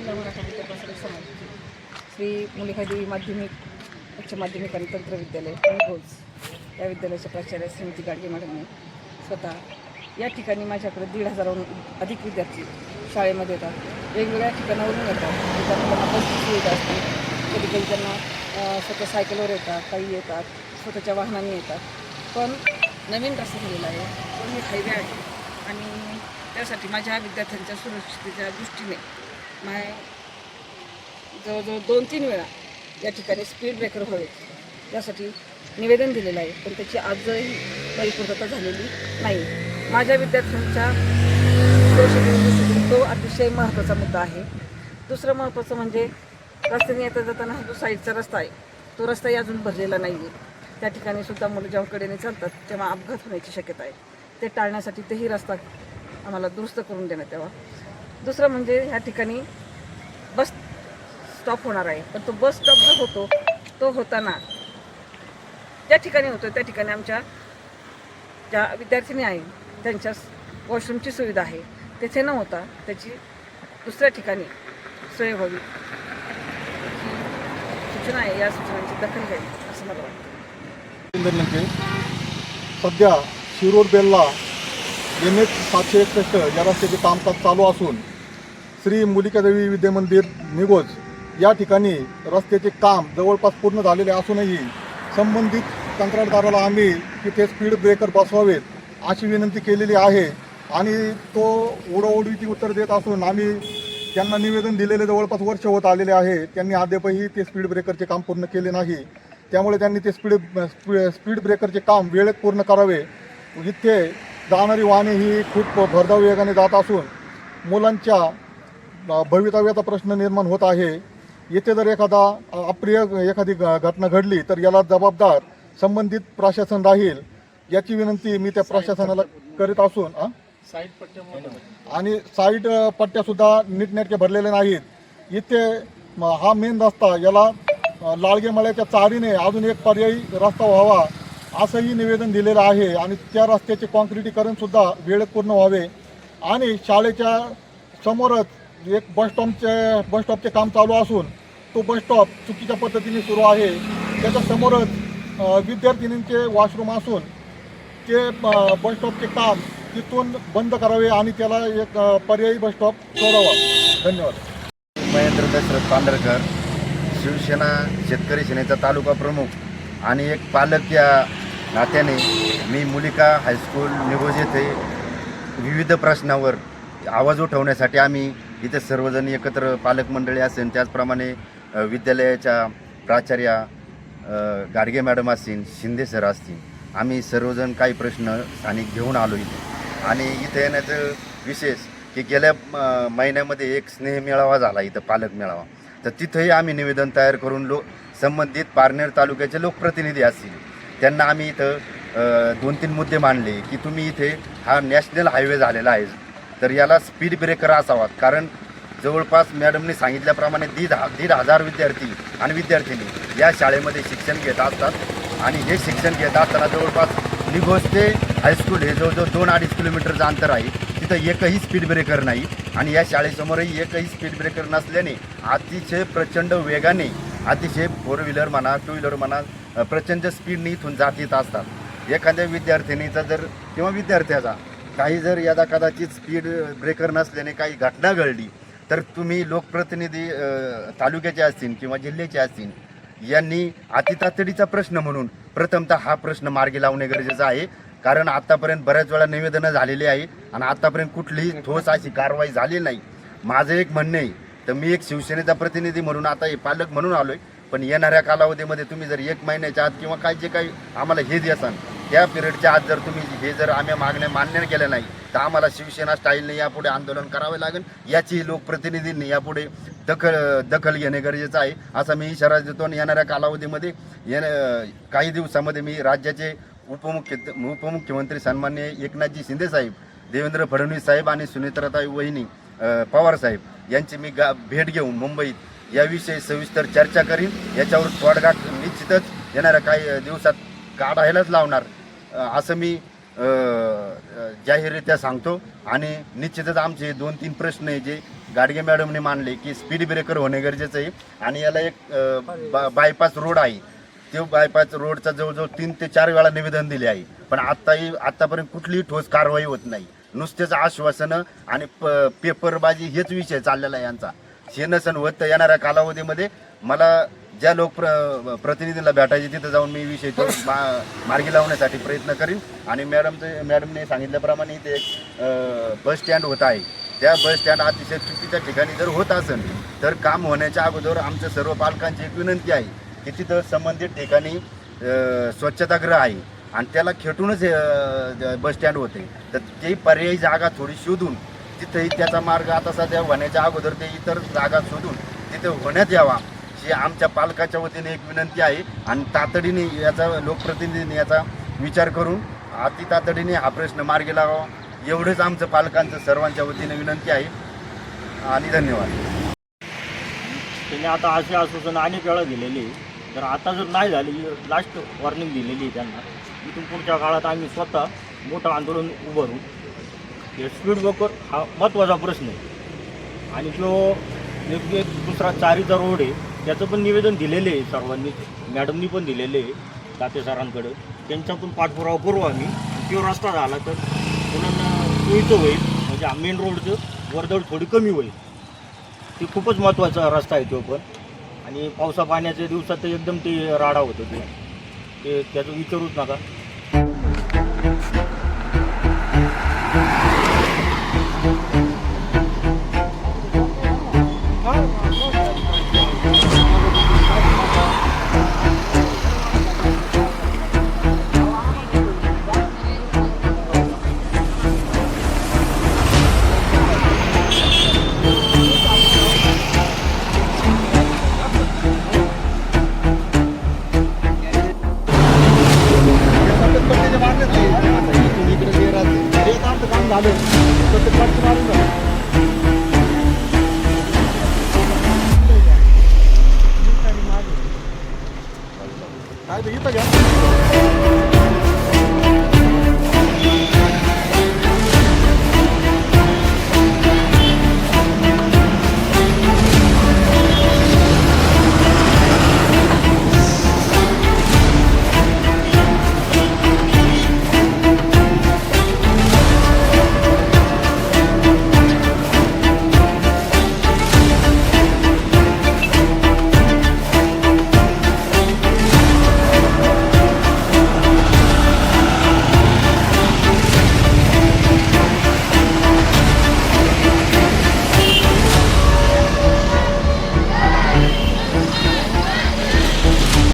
जिल्हा मराठा विद्यापीठ समाजाची श्री मुलिकादेवी माध्यमिक उच्च माध्यमिक आणि तंत्र विद्यालय निघोज या विद्यालयाच्या प्राचार्य श्रीमती गाडगे मॅडमने स्वतः या ठिकाणी माझ्याकडे 1,500हून अधिक विद्यार्थी शाळेमध्ये येतात. वेगवेगळ्या ठिकाणावरून येतात. त्यांना बसची सुविधा असते. कधी कधी त्यांना स्वतः सायकलवर येतात, काही येतात स्वतःच्या वाहनाने येतात. पण नवीन रस्ता झालेला आहे, पण हे हायवे आहे आणि त्यासाठी माझ्या विद्यार्थ्यांच्या सुरक्षिततेच्या दृष्टीने जवळजवळ 2-3 वेळा या ठिकाणी स्पीड ब्रेकर व्हावेत यासाठी निवेदन दिलेलं आहे, पण त्याची आजही परिपूर्णता झालेली नाही. माझ्या विद्यार्थ्यांच्या सुरक्षिततेच्या दृष्टीने तो अतिशय महत्त्वाचा मुद्दा आहे. दुसरं महत्त्वाचं म्हणजे रस्त्याने येता जाताना हा जो साईडचा रस्ता आहे तो रस्ताही अजून भरलेला नाही आहे. त्या ठिकाणी सुद्धा मुलं जेव्हा कडेने चालतात तेव्हा अपघात होण्याची शक्यता आहे. ते टाळण्यासाठी तेही रस्ता आम्हाला दुरुस्त करून देण्यात यावा. दुसरं म्हणजे ह्या ठिकाणी बस स्टॉप होणार आहे, पण तो बस स्टॉप जो होतो तो होताना ज्या ठिकाणी होतो त्या ठिकाणी आमच्या ज्या विद्यार्थिनी आहे त्यांच्या वॉशरूमची सुविधा आहे, तेथे न होता त्याची दुसऱ्या ठिकाणी सोय व्हावी ही सूचना आहे. या सूचनांची दखल घ्यावी असं मला वाटतं. सध्या शिरूर बेल्ला NH 761 या रस्त्याचे कामकाज चालू असून श्री मुलिकादेवी विद्यामंदिर निघोज या ठिकाणी रस्त्याचे काम जवळपास पूर्ण झालेले असूनही संबंधित कंत्राटदाराला आम्ही तिथे स्पीड ब्रेकर बसवावेत अशी विनंती केलेली आहे आणि तो ओढाओढीची उत्तर देत असून आम्ही त्यांना निवेदन दिलेले जवळपास वर्ष होत आलेले आहे. त्यांनी अद्यापही ते स्पीड ब्रेकरचे काम पूर्ण केले नाही. त्यामुळे त्यांनी ते स्पीड ब्रेकरचे काम वेळेत पूर्ण करावे. इथे जाणारी वाहने ही खूप भरधाव वेगाने जात असून मुलांच्या भवितव्याचा प्रश्न निर्माण होत आहे. येथे जर एखादी घटना घडली तर याला जबाबदार संबंधित प्रशासन राहील याची विनंती मी त्या प्रशासनाला करीत असून आणि साईड पट्ट्यासुद्धा नीटनेटके भरलेले नाहीत. इथे हा मेन रस्ता याला लाळगेमळ्याच्या चारीने अजून एक पर्यायी रस्ता व्हावा असंही निवेदन दिलेलं आहे आणि त्या रस्त्याचे कॉन्क्रिटीकरणसुद्धा वेळेत पूर्ण व्हावे. आणि शाळेच्या समोरच एक बसस्टॉपचे काम चालू असून तो बसस्टॉप चुकीच्या पद्धतीने सुरू आहे. त्याच्या समोरच विद्यार्थिनींचे वॉशरूम असून ते बसस्टॉपचे काम तिथून बंद करावे आणि त्याला एक पर्यायी बसस्टॉप शोधावा. धन्यवाद. महेंद्र दशरथ पांढरकर, शिवसेना शेतकरी सेनेचा तालुका प्रमुख आणि एक पालक या नात्याने मी मुलिका हायस्कूल निघोज येथे विविध प्रश्नावर आवाज उठवण्यासाठी आम्ही इथे सर्वजण एकत्र पालक मंडळी असेल, त्याचप्रमाणे विद्यालयाच्या प्राचार्या गाडगे मॅडम असतील, शिंदे सर असतील, आम्ही सर्वजण काही प्रश्न स्थानिक घेऊन आलो इथे. आणि इथे येण्याचं विशेष की गेल्या महिन्यामध्ये एक स्नेह मेळावा झाला इथं, पालक मेळावा. तर तिथंही आम्ही निवेदन तयार करून संबंधित पारनेर तालुक्याचे लोकप्रतिनिधी असतील त्यांना आम्ही इथं 2-3 मुद्दे मांडले की तुम्ही इथे हा नॅशनल हायवे झालेला आहे तर याला स्पीड ब्रेकर असावा. कारण जवळपास मॅडमने सांगितल्याप्रमाणे 1,500 विद्यार्थी आणि विद्यार्थिनी या शाळेमध्ये शिक्षण घेत असतात आणि हे शिक्षण घेत असताना जवळपास निघोज ते हायस्कूल हे जवळजवळ 2-2.5 किलोमीटरचं अंतर आहे. तिथं एकही स्पीड ब्रेकर नाही आणि या शाळेसमोरही एकही स्पीड ब्रेकर नसल्याने अतिशय प्रचंड वेगाने, अतिशय 4 व्हीलर म्हणा, 2 व्हीलर म्हणा, प्रचंड स्पीडने इथून जात येत असतात. एखाद्या विद्यार्थिनीचा जर किंवा विद्यार्थ्याचा काही जर यदा कदाचित स्पीड ब्रेकर नसल्याने काही घटना घडली तर तुम्ही लोकप्रतिनिधी तालुक्याचे असतील किंवा जिल्ह्याचे असतील यांनी अतितातडीचा प्रश्न म्हणून प्रथमतः हा प्रश्न मार्गी लावणे गरजेचं आहे. कारण आत्तापर्यंत बऱ्याच वेळा निवेदनं झालेली आहे आणि आत्तापर्यंत कुठलीही ठोस अशी कारवाई झाली नाही. माझं एक म्हणणं आहे, तर मी एक शिवसेनेचा प्रतिनिधी म्हणून आता हे पालक म्हणून आलो आहे, पण येणाऱ्या कालावधीमध्ये तुम्ही जर 1 महिन्याच्या आत किंवा काय जे काही आम्हाला हे जे असाल त्या पिरियडच्या आत जर तुम्ही हे जर आम्ही मागण्या मान्य केल्या नाही तर आम्हाला शिवसेना स्टाईलने यापुढे आंदोलन करावे लागेल. याची लोकप्रतिनिधींनी यापुढे दखल घेणे गरजेचं आहे असा मी इशारा देतो. आणि येणाऱ्या कालावधीमध्ये काही दिवसामध्ये मी राज्याचे उपमुख्यमंत्री सन्माननीय एकनाथजी शिंदे साहेब, देवेंद्र फडणवीस साहेब आणि सुनेत्राताई वहिनी पवार साहेब यांची मी भेट घेऊन मुंबईत याविषयी सविस्तर चर्चा करीन. याच्यावर तोडगा निश्चितच येणाऱ्या काही दिवसात काढायलाच लावणार असं मी जाहीररित्या सांगतो. आणि निश्चितच आमचे 2-3 प्रश्न जे गाडगे मॅडमने मांडले की स्पीड ब्रेकर होणे गरजेचं आहे आणि याला एक बायपास रोड आहे. तो बायपास रोडचा जवळजवळ 3 ते 4 वेळा निवेदन दिले आहे, पण आतापर्यंत कुठलीही ठोस कारवाई होत नाही. नुसतेच आश्वासनं आणि पेपरबाजी हेच विषय चाललेला आहे यांचा. हे नसन होत तर येणाऱ्या कालावधीमध्ये मला ज्या प्रतिनिधीला भेटायचे तिथं जाऊन मी विषय तो मार्गी लावण्यासाठी प्रयत्न करीन. आणि मॅडमने सांगितल्याप्रमाणे इथे एक बस स्टँड होत आहे. त्या बस स्टँड अतिशय चुकीच्या ठिकाणी जर होत असेल तर काम होण्याच्या अगोदर आमच्या सर्व पालकांची एक विनंती आहे की तिथं संबंधित ठिकाणी स्वच्छतागृह आहे आणि त्याला खेटूनच बस स्टँड होते, तर ते पर्यायी जागा थोडी शोधून तिथंही त्याचा मार्ग आता सध्या होण्याच्या अगोदर ते इतर जागा शोधून तिथे होण्यात यावा ही आमच्या पालकाच्या वतीने एक विनंती आहे. आणि तातडीने याचा लोकप्रतिनिधींनी याचा विचार करून अति तातडीने हा प्रश्न मार्गी लावावा एवढंच आमचं पालकांचं सर्वांच्या वतीने विनंती आहे. आणि धन्यवाद. त्यांनी आता असे आश्वासन अनेक वेळा दिलेली, तर आता जर नाही झाली लास्ट वॉर्निंग दिलेली आहे त्यांना. इथून पुढच्या काळात आम्ही स्वतः मोठं आंदोलन उभारू. हे स्पीड ब्रेकर हा महत्त्वाचा प्रश्न आहे आणि जो एक दुसरा चारीचा रोड आहे त्याचं पण निवेदन दिलेलं आहे सर्वांनी, मॅडमनी पण दिलेले आहे दाते सरांकडे. त्यांच्यातून पाठपुरावा करू आम्ही. तो रस्ता झाला तर मुलांना सोयीचं होईल, म्हणजे मेन रोडचं वर्दळ थोडी कमी होईल. ते खूपच महत्त्वाचा रस्ता आहे तो पण. आणि पावसा पाण्याच्या दिवसात तर एकदम ते राडा होतं ते त्याचं विचारूच नका.